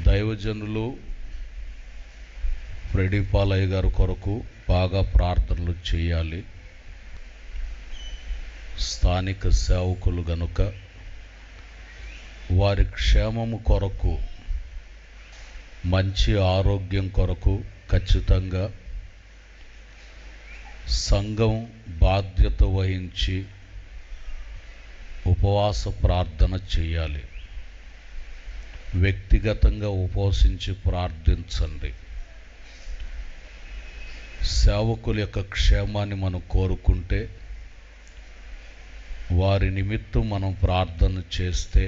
దైవజనులు ఫ్రెడీ పాలయ్య గారి కొరకు బాగా ప్రార్థనలు చేయాలి. స్థానిక సేవకులు గనుక వారి క్షేమము కొరకు, మంచి ఆరోగ్యం కొరకు ఖచ్చితంగా సంఘం బాధ్యత వహించి ఉపవాస ప్రార్థన చేయాలి. వ్యక్తిగతంగా ఉపవసించి ప్రార్థించండి. సేవకుల యొక్క క్షేమాన్ని మనం కోరుకుంటే, వారి నిమిత్తం మనం ప్రార్థన చేస్తే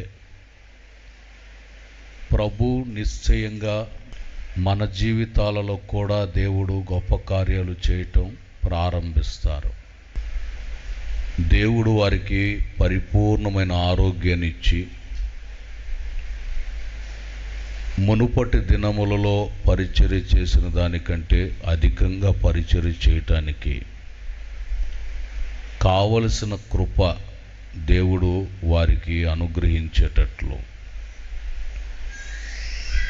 ప్రభు నిశ్చయంగా మన జీవితాలలో కూడా దేవుడు గొప్ప కార్యాలు చేయటం ప్రారంభిస్తారు. దేవుడు వారికి పరిపూర్ణమైన ఆరోగ్యాన్ని ఇచ్చి మునుపటి దినములలో పరిచర్య చేసిన దానికంటే అధికంగా పరిచర్య చేయటానికి కావలసిన కృప దేవుడు వారికి అనుగ్రహించేటట్లు.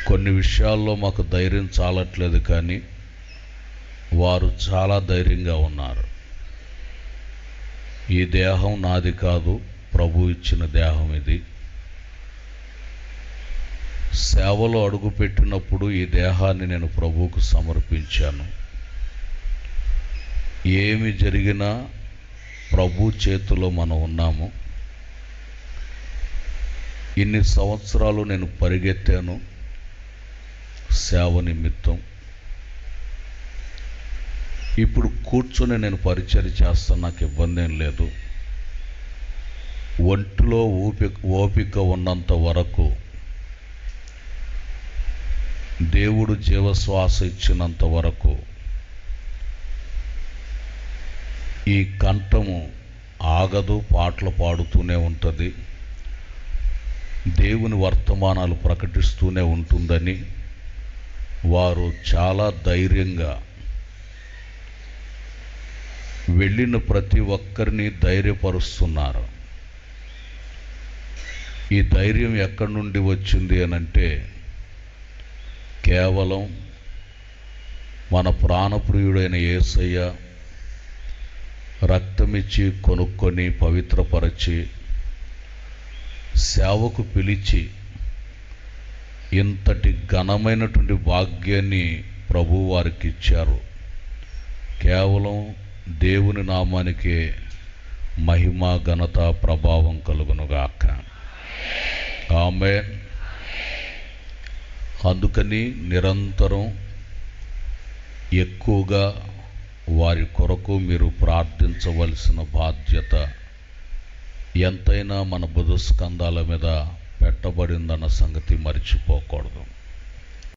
కొన్ని విషయాల్లో మాకు ధైర్యం చాలట్లేదు, కానీ వారు చాలా ధైర్యంగా ఉన్నారు. ఈ దేహం నాది కాదు, ప్రభు ఇచ్చిన దేహం ఇది. సేవలో అడుగుపెట్టినప్పుడు ఈ దేహాన్ని నేను ప్రభువుకు సమర్పించాను. ఏమి జరిగినా ప్రభు చేతిలో మనం ఉన్నాము. ఇన్ని సంవత్సరాలు నేను పరిగెత్తాను సేవ నిమిత్తం. ఇప్పుడు కూర్చొని నేను పరిచర్య చేస్తాను, నాకు ఇబ్బంది ఏం లేదు. ఒంటిలో ఓపిక ఉన్నంత వరకు, దేవుడు జీవశ్వాస ఇచ్చినంత వరకు ఈ కంఠము ఆగదు, పాటలు పాడుతూనే ఉంటుంది, దేవుని వర్తమానాలు ప్రకటిస్తూనే ఉంటుందని వారు చాలా ధైర్యంగా వెళ్ళిన ప్రతి ఒక్కరిని ధైర్యపరుస్తున్నారు. ఈ ధైర్యం ఎక్కడి నుండి వచ్చింది అనంటే, కేవలం మన ప్రాణప్రియుడైన యేసయ్య రక్తమిచ్చి కొనుక్కొని పవిత్రపరచి సేవకు పిలిచి ఇంతటి ఘనమైనటువంటి భాగ్యాన్ని ప్రభు వారికి ఇచ్చారు. కేవలం దేవుని నామానికే మహిమ, ఘనత, ప్రభావం కలుగునుగాక. ఆమేన్. అందుకని నిరంతరం ఎక్కువగా వారి కొరకు మీరు ప్రార్థించవలసిన బాధ్యత ఎంతైనా మన బుధస్కంధాల మీద పెట్టబడిందన్న సంగతి మర్చిపోకూడదు.